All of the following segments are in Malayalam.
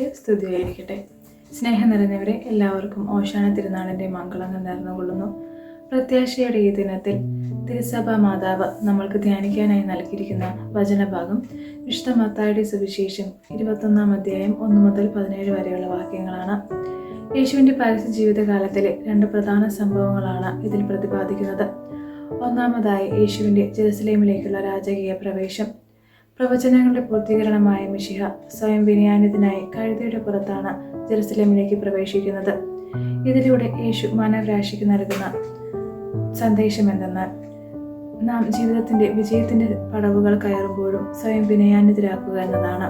ഈശോമിശിഹായ്ക്ക് സ്തുതിയായിരിക്കട്ടെ. സ്നേഹം നിറഞ്ഞവരെ, എല്ലാവർക്കും ഓശാന തിരുനാളിൻ്റെ മംഗളങ്ങൾ നേർന്നുകൊള്ളുന്നു. പ്രത്യാശയുടെ ഈ ദിനത്തിൽ തിരുസഭാ മാതാവ് നമ്മൾക്ക് ധ്യാനിക്കാനായി നൽകിയിരിക്കുന്ന വചനഭാഗം വിശുദ്ധ മത്തായിയുടെ സുവിശേഷം 21-ാം അധ്യായം 1 മുതൽ 17 വരെയുള്ള വാക്യങ്ങളാണ്. യേശുവിൻ്റെ പരസ്യ ജീവിതകാലത്തിലെ 2 പ്രധാന സംഭവങ്ങളാണ് ഇതിൽ പ്രതിപാദിക്കുന്നത്. ഒന്നാമതായി യേശുവിൻ്റെ ജെറുസലേമിലേക്കുള്ള രാജകീയ പ്രവേശം. പ്രവചനങ്ങളുടെ പൂർത്തീകരണമായ മിശിഹ സ്വയം വിനയാനിതനായി കഴുതയുടെ പുറത്താണ് ജെറുസലേമിലേക്ക് പ്രവേശിക്കുന്നത്. ഇതിലൂടെ യേശു മാനവരാശിക്ക് നൽകുന്ന സന്ദേശം എന്തെന്നാൽ, നാം ജീവിതത്തിൻ്റെ വിജയത്തിൻ്റെ പടവുകൾ കയറുമ്പോഴും സ്വയം വിനയാനിതരാക്കുക എന്നതാണ്.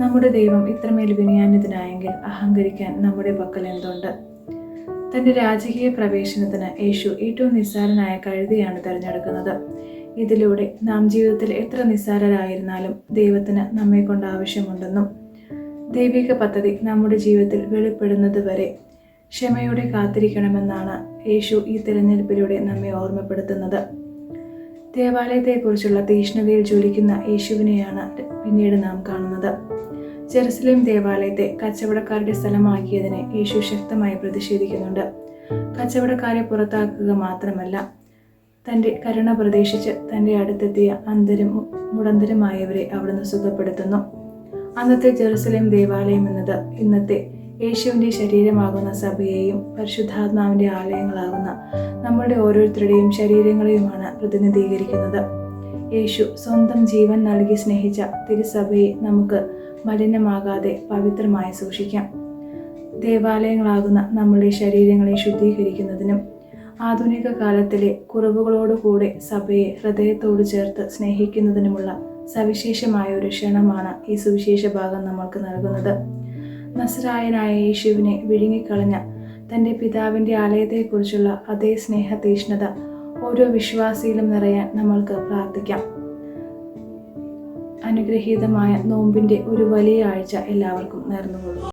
നമ്മുടെ ദൈവം ഇത്രമേൽ വിനയാനിതനായെങ്കിൽ അഹങ്കരിക്കാൻ നമ്മുടെ പക്കൽ എന്തുണ്ട്? തൻ്റെ രാജകീയ പ്രവേശനത്തിന് യേശു ഏറ്റവും നിസ്സാരനായ കഴുതയാണ് തിരഞ്ഞെടുക്കുന്നത്. ഇതിലൂടെ നാം ജീവിതത്തിൽ എത്ര നിസ്സാരരായിരുന്നാലും ദൈവത്തിന് നമ്മെ കൊണ്ട് ആവശ്യമുണ്ടെന്നും ദൈവിക പദ്ധതി നമ്മുടെ ജീവിതത്തിൽ വെളിപ്പെടുന്നത് വരെ ക്ഷമയോടെ കാത്തിരിക്കണമെന്നാണ് യേശു ഈ തിരഞ്ഞെടുപ്പിലൂടെ നമ്മെ ഓർമ്മപ്പെടുത്തുന്നത്. ദേവാലയത്തെക്കുറിച്ചുള്ള തീഷ്ണതയിൽ ജ്വലിക്കുന്ന യേശുവിനെയാണ് പിന്നീട് നാം കാണുന്നത്. ജെറുസലേം ദേവാലയത്തെ കച്ചവടക്കാരുടെ സ്ഥലമാക്കിയതിനെ യേശു ശക്തമായി പ്രതിഷേധിക്കുന്നുണ്ട്. കച്ചവടക്കാരെ പുറത്താക്കുക മാത്രമല്ല, തൻ്റെ കരുണ പ്രതീക്ഷിച്ച് തൻ്റെ അടുത്തെത്തിയ അന്ധരും മുടന്തരുമായവരെ അവിടുന്ന് സുഖപ്പെടുത്തുന്നു. അന്നത്തെ ജെറുസലേം ദേവാലയം എന്നത് ഇന്നത്തെ യേശുവിൻ്റെ ശരീരമാകുന്ന സഭയെയും പരിശുദ്ധാത്മാവിൻ്റെ ആലയങ്ങളാകുന്ന നമ്മളുടെ ഓരോരുത്തരുടെയും ശരീരങ്ങളെയുമാണ് പ്രതിനിധീകരിക്കുന്നത്. യേശു സ്വന്തം ജീവൻ നൽകി സ്നേഹിച്ച തിരുസഭയെ നമുക്ക് മലിനമാകാതെ പവിത്രമായി സൂക്ഷിക്കാം. ദേവാലയങ്ങളാകുന്ന നമ്മളുടെ ശരീരങ്ങളെ ശുദ്ധീകരിക്കുന്നതിനും ആധുനിക കാലത്തിലെ കുറവുകളോടുകൂടെ സഭയെ ഹൃദയത്തോട് ചേർത്ത് സ്നേഹിക്കുന്നതിനുമുള്ള സവിശേഷമായ ഒരു ക്ഷണമാണ് ഈ സുവിശേഷ ഭാഗം നമ്മൾക്ക് നൽകുന്നത്. നസ്രായനായ യേശുവിനെ വിഴുങ്ങിക്കളഞ്ഞ തൻ്റെ പിതാവിൻ്റെ ആലയത്തെക്കുറിച്ചുള്ള അതേ സ്നേഹ തീഷ്ണത ഓരോ വിശ്വാസിയിലും നിറയാൻ നമ്മൾക്ക് പ്രാർത്ഥിക്കാം. അനുഗ്രഹീതമായ നോമ്പിൻ്റെ ഒരു വലിയ ആഴ്ച എല്ലാവർക്കും നേർന്നുകൊള്ളും.